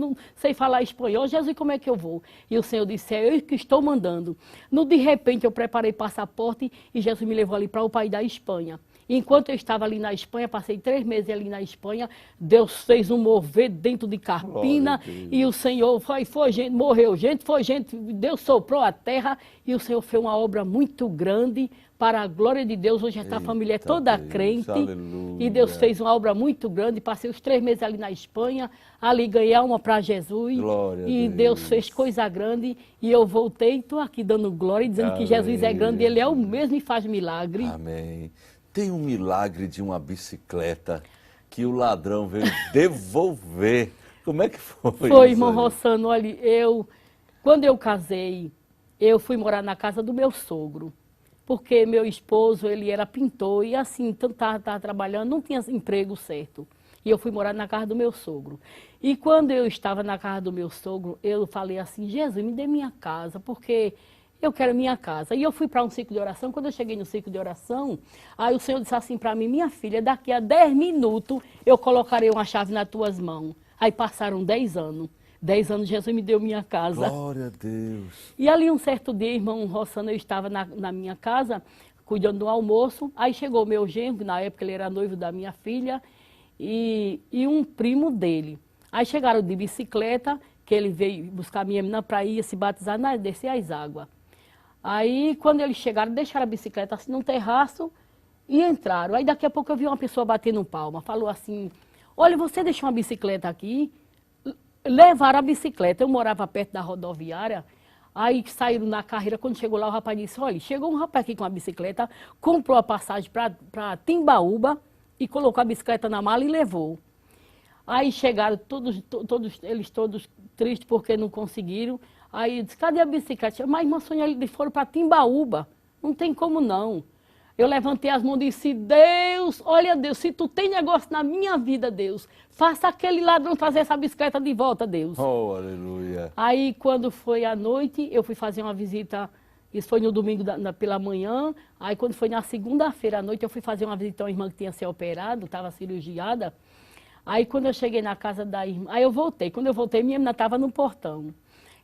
espanhol? Jesus, como é que eu vou? E o Senhor disse, é eu que estou mandando. De repente, eu preparei passaporte e Jesus me levou ali para o país da Espanha. E enquanto eu estava ali na Espanha, passei 3 meses ali na Espanha, Deus fez um mover dentro de Carpina, e o Senhor foi gente, morreu gente, foi gente, Deus soprou a terra, e o Senhor fez uma obra muito grande, para a glória de Deus. Hoje esta família é toda crente. Aleluia. E Deus fez uma obra muito grande. Passei os 3 meses ali na Espanha, ali ganhei alma para Jesus. Glória e Deus fez coisa grande. E eu voltei e estou aqui dando glória e dizendo que Jesus é grande. Ele é o mesmo e faz milagre. Amém. Tem um milagre de uma bicicleta que o ladrão veio devolver. Como é que foi? Foi, irmão Rossano. Olha, quando eu casei, eu fui morar na casa do meu sogro. Porque meu esposo, ele era pintor e assim, estava trabalhando, não tinha emprego certo. E eu fui morar na casa do meu sogro. E quando eu estava na casa do meu sogro, eu falei assim, Jesus, me dê minha casa, porque eu quero minha casa. E eu fui para um ciclo de oração. Quando eu cheguei no ciclo de oração, aí o Senhor disse assim para mim, minha filha, daqui a 10 minutos eu colocarei uma chave nas tuas mãos. Aí passaram 10 anos. 10 anos Jesus me deu minha casa. Glória a Deus. E ali um certo dia, irmão Rossano, eu estava na minha casa, cuidando do almoço. Aí chegou o meu genro, na época ele era noivo da minha filha, e um primo dele. Aí chegaram de bicicleta, que ele veio buscar a minha menina para ir se batizar, descer as águas. Aí, quando eles chegaram, deixaram a bicicleta assim num terraço e entraram. Aí, daqui a pouco, eu vi uma pessoa batendo palma. Falou assim, olha, você deixou uma bicicleta aqui? Levaram a bicicleta. Eu morava perto da rodoviária. Aí, saíram na carreira. Quando chegou lá, o rapaz disse, olha, chegou um rapaz aqui com a bicicleta, comprou a passagem para Timbaúba e colocou a bicicleta na mala e levou. Aí chegaram eles todos tristes porque não conseguiram. Aí disse, cadê a bicicleta? Mas, irmã Sônia, eles foram para Timbaúba. Não tem como não. Eu levantei as mãos e disse, Deus, olha Deus, se tu tem negócio na minha vida, Deus, faça aquele ladrão trazer essa bicicleta de volta, Deus. Oh, aleluia. Aí, quando foi à noite, eu fui fazer uma visita, isso foi no domingo pela manhã. Aí, quando foi na segunda-feira à noite, eu fui fazer uma visita a uma irmã que tinha sido operada, estava cirurgiada. Aí, quando eu cheguei na casa da irmã, aí eu voltei. Quando eu voltei, minha menina estava no portão.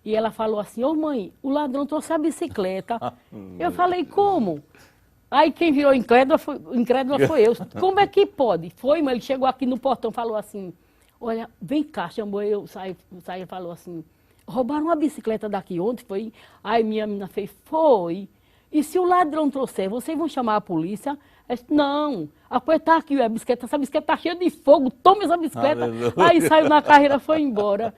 E ela falou assim, ô mãe, o ladrão trouxe a bicicleta. Eu falei, como? Aí quem virou incrédula foi eu. Como é que pode? Foi, mas ele chegou aqui no portão e falou assim, olha, vem cá, chamou eu, saí e falou assim, roubaram uma bicicleta daqui ontem, foi? Aí minha menina fez, foi. E se o ladrão trouxer, vocês vão chamar a polícia? Eu disse, não, apertar aqui a bicicleta, essa bicicleta está cheia de fogo, toma essa bicicleta. Aleluia. Aí saiu na carreira, foi embora.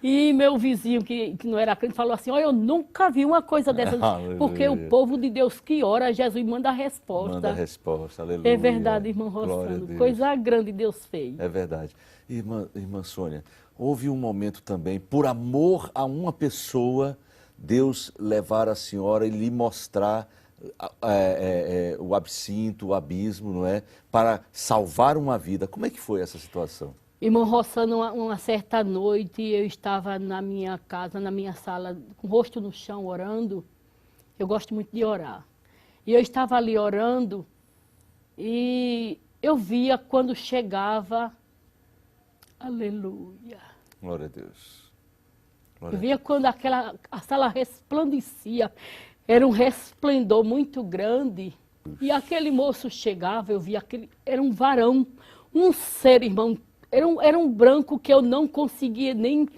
E meu vizinho, que não era crente, falou assim, olha, eu nunca vi uma coisa dessas, porque o povo de Deus que ora, Jesus manda a resposta. Manda a resposta, aleluia. É verdade, irmão Glória a Rossano, Deus. coisa grande Deus fez. É verdade. Irmã Sônia, houve um momento também, por amor a uma pessoa, Deus levar a senhora e lhe mostrar o absinto, o abismo, não é? Para salvar uma vida. Como é que foi essa situação? Irmão Rossano, uma certa noite, eu estava na minha casa, na minha sala, com o rosto no chão, orando. Eu gosto muito de orar. E eu estava ali orando e eu via quando chegava, aleluia. Glória a Deus. Eu via quando a sala resplandecia, era um resplendor muito grande. E aquele moço chegava, eu via era um varão, um ser, irmão, era um branco que eu não conseguia nem...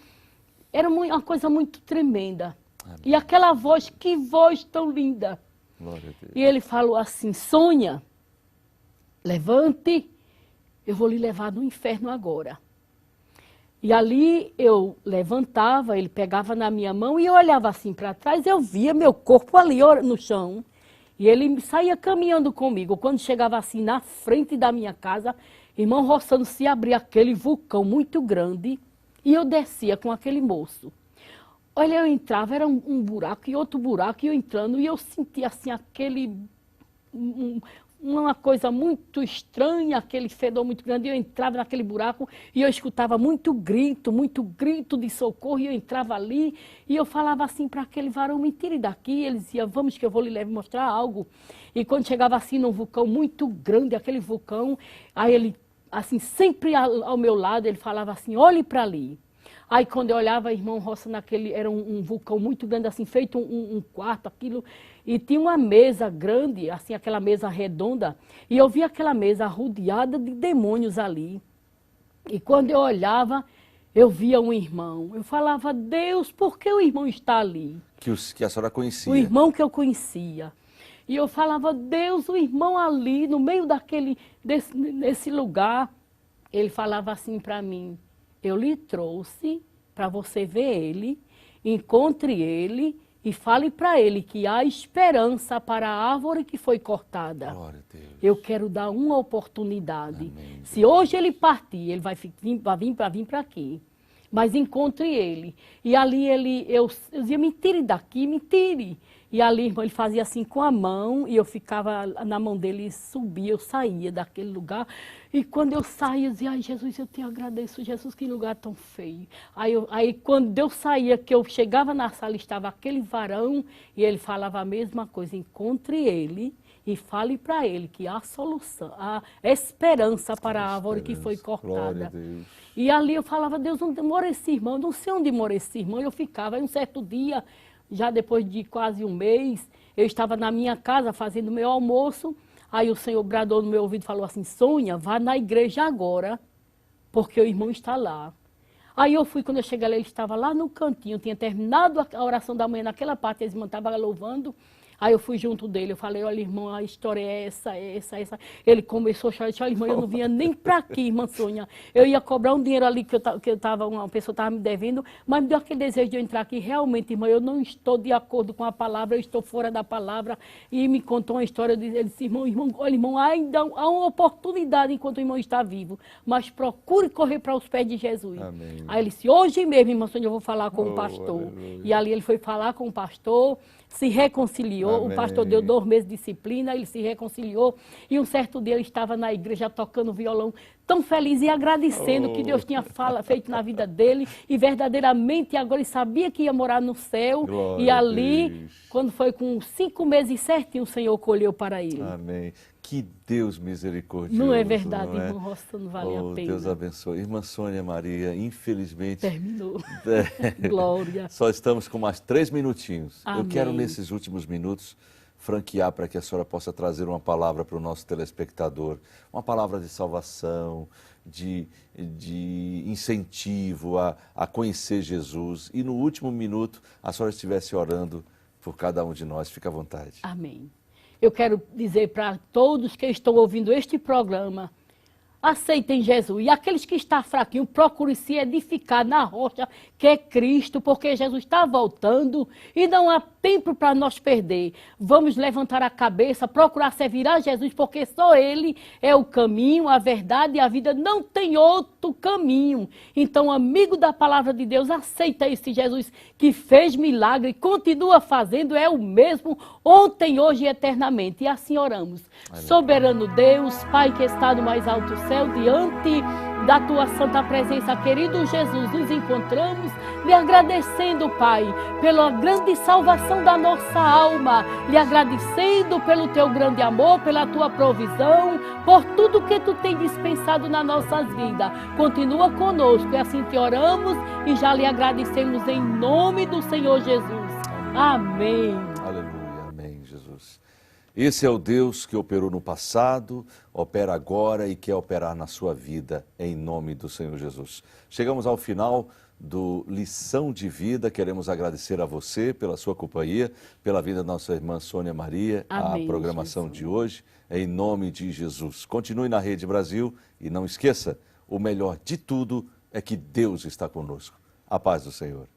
Era uma coisa muito tremenda. Amém. E aquela voz, que voz tão linda. Glória a Deus. E ele falou assim, Sônia, levante, eu vou lhe levar no inferno agora. E ali eu levantava, ele pegava na minha mão e eu olhava assim para trás, eu via meu corpo ali no chão. E ele saía caminhando comigo. Quando chegava assim na frente da minha casa, irmão Rossano, se abria aquele vulcão muito grande e eu descia com aquele moço. Olha, eu entrava, era um buraco e outro buraco, e eu entrando, e eu sentia assim uma coisa muito estranha, aquele fedor muito grande, e eu entrava naquele buraco e eu escutava muito grito de socorro, e eu entrava ali e eu falava assim para aquele varão, me tire daqui, ele dizia, vamos que eu vou lhe mostrar algo. E quando chegava assim num vulcão muito grande, aquele vulcão, aí ele, assim, sempre ao meu lado, ele falava assim, olhe para ali. Aí quando eu olhava, irmão Roça, era um vulcão muito grande, assim, feito um quarto, aquilo, e tinha uma mesa grande, assim, aquela mesa redonda, e eu via aquela mesa rodeada de demônios ali. E quando eu olhava, eu via um irmão. Eu falava, Deus, por que o irmão está ali? Que a senhora conhecia. O irmão que eu conhecia. E eu falava, Deus, o irmão ali, no meio desse lugar, ele falava assim para mim, eu lhe trouxe para você ver ele, encontre ele e fale para ele que há esperança para a árvore que foi cortada. Glória a Deus. Eu quero dar uma oportunidade. Amém. Se hoje ele partir, ele vai vir para aqui. Mas encontre ele. E ali eu dizia, me tire daqui, me tire. E ali, irmão, ele fazia assim com a mão, e eu ficava na mão dele, e subia, eu saía daquele lugar. E quando eu saía, eu dizia, ai Jesus, eu te agradeço, Jesus, que lugar tão feio. Aí quando eu saía, que eu chegava na sala, estava aquele varão, e ele falava a mesma coisa, encontre ele e fale para ele que há solução, há esperança para a árvore que foi cortada. Glória a Deus. E ali eu falava, Deus, onde mora esse irmão? Não sei onde mora esse irmão. Eu ficava, aí um certo dia, já depois de quase um mês, eu estava na minha casa fazendo meu almoço, aí o Senhor bradou no meu ouvido e falou assim, Sônia, vá na igreja agora, porque o irmão está lá. Aí eu fui, quando eu cheguei lá, ele estava lá no cantinho, tinha terminado a oração da manhã naquela parte, eles estavam louvando. Aí eu fui junto dele, eu falei, olha, irmão, a história é essa, essa, essa. Ele começou a chorar, disse, olha, irmão, eu não vinha nem para aqui, irmã Sônia. Eu ia cobrar um dinheiro ali uma pessoa estava me devendo, mas me deu aquele desejo de eu entrar aqui. Realmente, irmão, eu não estou de acordo com a palavra, eu estou fora da palavra. E me contou uma história, ele disse, irmão, olha, irmão, ainda há uma oportunidade enquanto o irmão está vivo, mas procure correr para os pés de Jesus. Amém. Aí ele disse, hoje mesmo, irmã Sônia, eu vou falar com o pastor. Aleluia. E ali ele foi falar com o pastor, se reconciliou, Amém. o pastor deu 2 meses de disciplina, ele se reconciliou, e um certo dia ele estava na igreja tocando violão, tão feliz e agradecendo o que Deus tinha feito na vida dele, e verdadeiramente agora ele sabia que ia morar no céu, Glória e a ali, Deus. quando foi com 5 meses certinho, o Senhor colheu para ele. Amém. Que Deus misericordioso. Não é verdade, não é? irmão Roça, não vale a pena. Deus abençoe. Irmã Sônia Maria, infelizmente... Terminou. Glória. Só estamos com mais 3 minutinhos. Amém. Eu quero, nesses últimos minutos, franquear para que a senhora possa trazer uma palavra para o nosso telespectador. Uma palavra de salvação, de incentivo a conhecer Jesus. E no último minuto, a senhora estivesse orando por cada um de nós. Fique à vontade. Amém. Eu quero dizer para todos que estão ouvindo este programa, aceitem Jesus. E aqueles que estão fraquinhos, procurem se edificar na rocha que é Cristo, porque Jesus está voltando e não há tempo para nós perder. Vamos levantar a cabeça, procurar servir a Jesus, porque só Ele é o caminho, a verdade e a vida. Não tem outro caminho. Então, amigo da palavra de Deus, aceita esse Jesus que fez milagre, continua fazendo, é o mesmo ontem, hoje e eternamente. E assim oramos. Soberano Deus, Pai que está no mais alto céu, diante da tua santa presença, querido Jesus, nos encontramos lhe agradecendo, Pai, pela grande salvação da nossa alma, lhe agradecendo pelo teu grande amor, pela tua provisão, por tudo que tu tem dispensado nas nossas vidas. Continua conosco e assim te oramos e já lhe agradecemos em nome do Senhor Jesus. Amém. Aleluia, amém, Jesus. Esse é o Deus que operou no passado, opera agora e quer operar na sua vida, em nome do Senhor Jesus. Chegamos ao final do Lição de Vida. Queremos agradecer a você pela sua companhia, pela vida da nossa irmã Sônia Maria, Amém, a programação Jesus. de hoje, em nome de Jesus. Continue na Rede Brasil e não esqueça, o melhor de tudo é que Deus está conosco. A paz do Senhor.